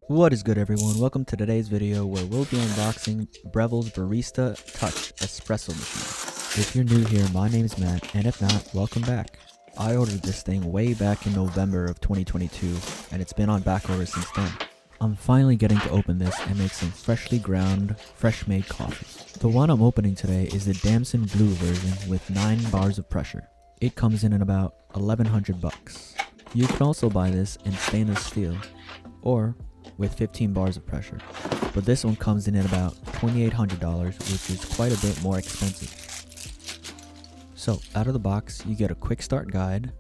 What is good, everyone? Welcome to today's video where we'll be unboxing Breville's Barista Touch Espresso machine. If you're new here, my name is Matt, and if not, welcome back. I ordered this thing way back in November of 2022, and it's been on back order since then. I'm finally getting to open this and make some freshly ground, fresh made coffee. The one I'm opening today is the Damson Blue version with 9 bars of pressure. It comes in at about 1100 bucks. You can also buy this in stainless steel, or with 15 bars of pressure, but this one comes in at about $2,800, which is quite a bit more expensive. So out of the box, you get a quick start guide,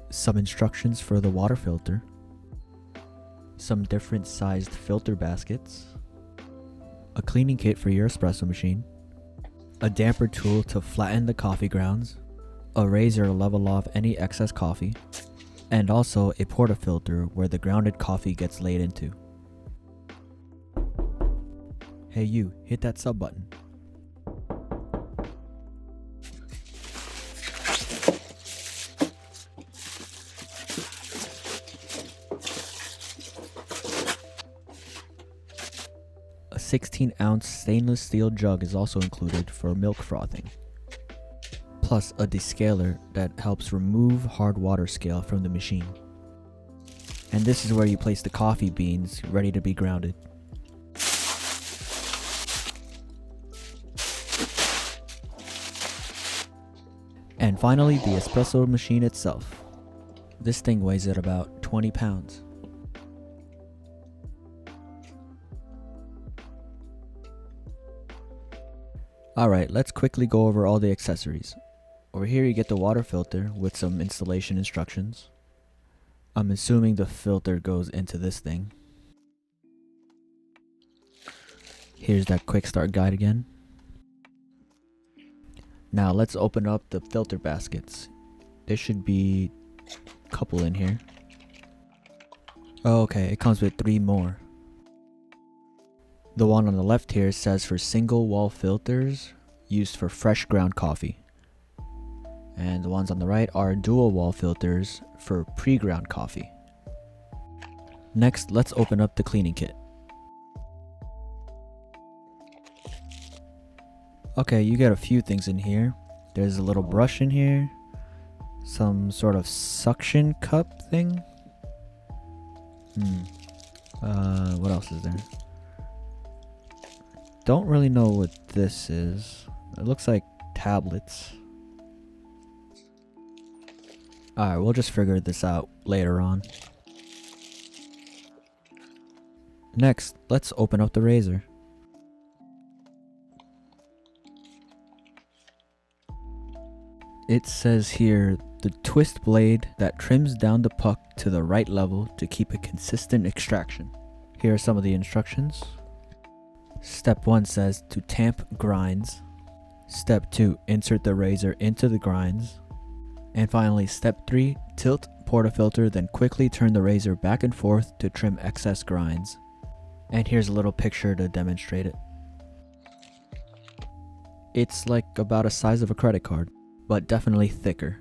some instructions for the water filter, some different sized filter baskets, a cleaning kit for your espresso machine, a damper tool to flatten the coffee grounds, a razor to level off any excess coffee, and also a portafilter where the grounded coffee gets laid into. Hey you, hit that sub button. A 16-ounce stainless steel jug is also included for milk frothing, plus a descaler that helps remove hard water scale from the machine. And this is where you place the coffee beans ready to be grounded. And finally, the espresso machine itself. This thing weighs at about 20 pounds. Alright, let's quickly go over all the accessories. Over here you get the water filter with some installation instructions. I'm assuming the filter goes into this thing. Here's that quick start guide again. Now let's open up the filter baskets. There should be a couple in here. Oh, okay, it comes with 3 more. The one on the left here says for single wall filters used for fresh ground coffee. And the ones on the right are dual wall filters for pre-ground coffee. Next, let's open up the cleaning kit. Okay, you get a few things in here. There's a little brush in here, some sort of suction cup thing. What else is there? Don't really know what this is. It looks like tablets. Alright, we'll just figure this out later on. Next, let's open up the razor. It says here, the twist blade that trims down the puck to the right level to keep a consistent extraction. Here are some of the instructions. Step 1 says to tamp grinds. Step 2, insert the razor into the grinds. And finally, step 3, tilt portafilter, then quickly turn the razor back and forth to trim excess grinds. And here's a little picture to demonstrate it. It's like about the size of a credit card, but definitely thicker.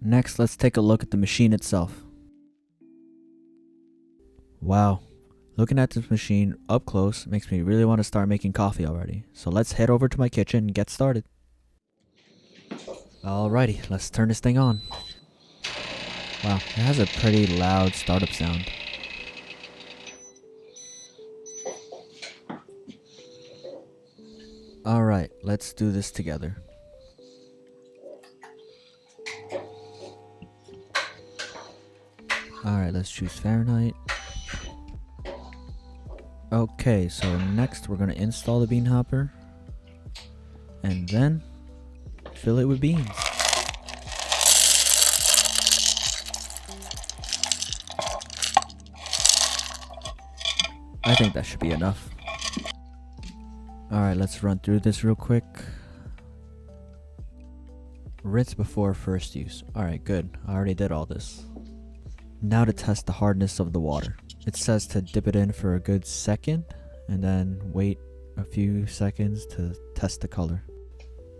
Next, let's take a look at the machine itself. Wow, looking at this machine up close makes me really want to start making coffee already. So let's head over to my kitchen and get started. Alrighty, let's turn this thing on. Wow, it has a pretty loud startup sound. Alright, let's do this together. Alright, let's choose Fahrenheit. Okay, so next we're going to install the bean hopper. And then fill it with beans. I think that should be enough. Alright, let's run through this real quick. Rinse before first use. Alright, good. I already did all this. Now to test the hardness of the water. It says to dip it in for a good second and then wait a few seconds to test the color.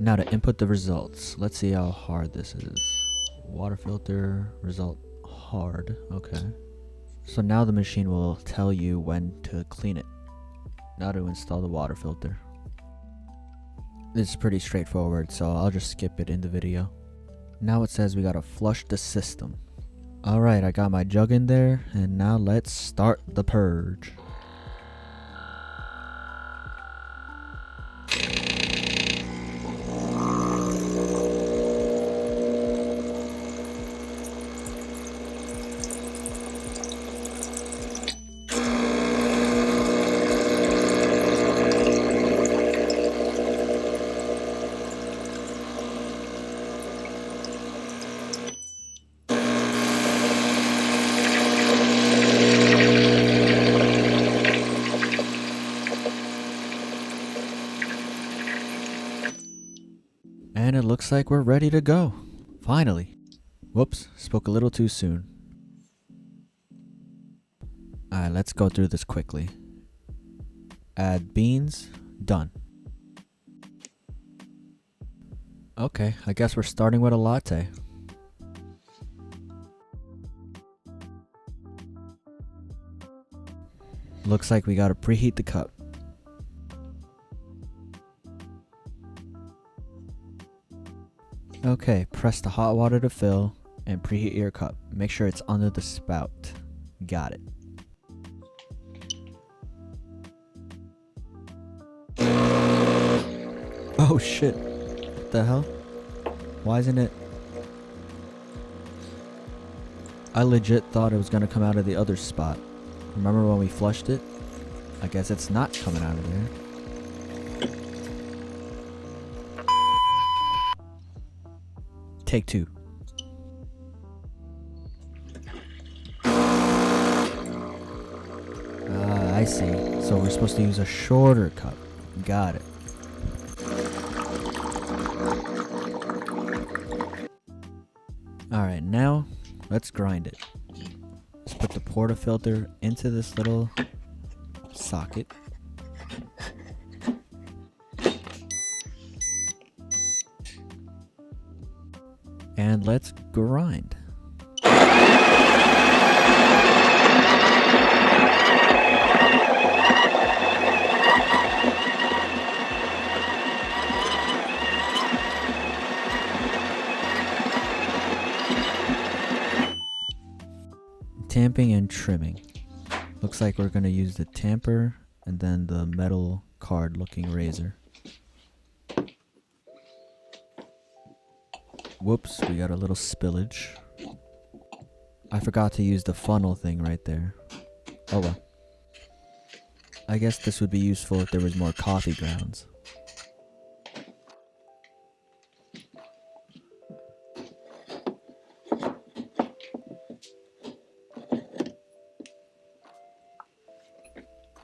Now to input the results. Let's see how hard this is. Water filter result hard. Okay. So now the machine will tell you when to clean it. Now to install the water filter. This is pretty straightforward, so I'll just skip it in the video. Now it says we gotta flush the system. Alright, I got my jug in there, and now let's start the purge. And it looks like we're ready to go. Finally. Whoops, spoke a little too soon. Alright, let's go through this quickly. Add beans. Done. Okay, I guess we're starting with a latte. Looks like we gotta preheat the cup. Okay, press the hot water to fill and preheat your cup. Make sure it's under the spout. Got it. Oh shit. What the hell? Why isn't it? I legit thought it was gonna come out of the other spot. Remember when we flushed it? I guess it's not coming out of there. Take two. Ah, I see. So we're supposed to use a shorter cup. Got it. Alright, now let's grind it. Let's put the portafilter into this little socket. And let's grind. Tamping and trimming. Looks like we're gonna use the tamper and then the metal card looking razor. Whoops, we got a little spillage. I forgot to use the funnel thing right there. Oh well. I guess this would be useful if there was more coffee grounds.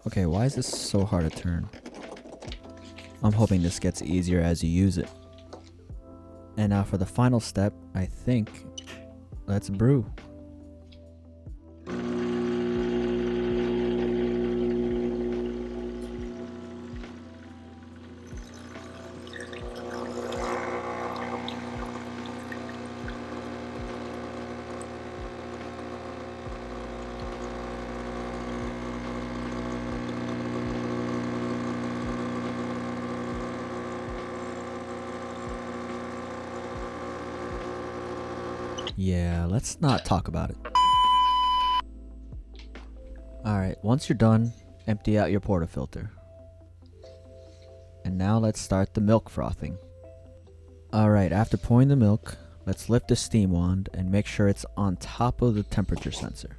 Okay, why is this so hard to turn? I'm hoping this gets easier as you use it. And now for the final step, I think, let's brew. Yeah, let's not talk about it. Alright, once you're done, empty out your portafilter. And now let's start the milk frothing. Alright, after pouring the milk, let's lift the steam wand and make sure it's on top of the temperature sensor.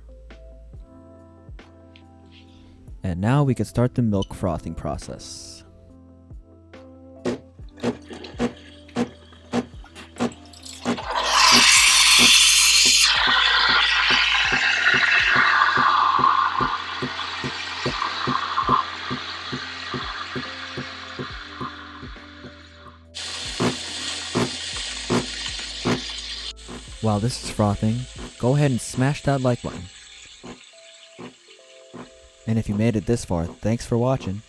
And now we can start the milk frothing process. While this is frothing, go ahead and smash that like button. And if you made it this far, thanks for watching.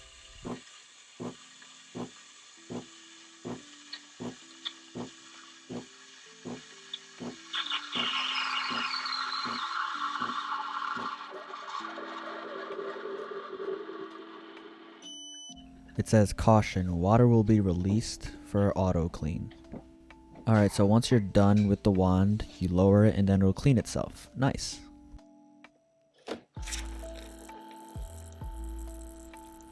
It says caution, water will be released for auto clean. Alright, so once you're done with the wand, you lower it and then it'll clean itself. Nice.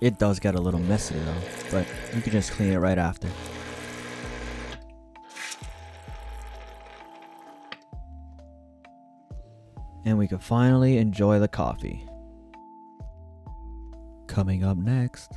It does get a little messy though, but you can just clean it right after. And we can finally enjoy the coffee. Coming up next,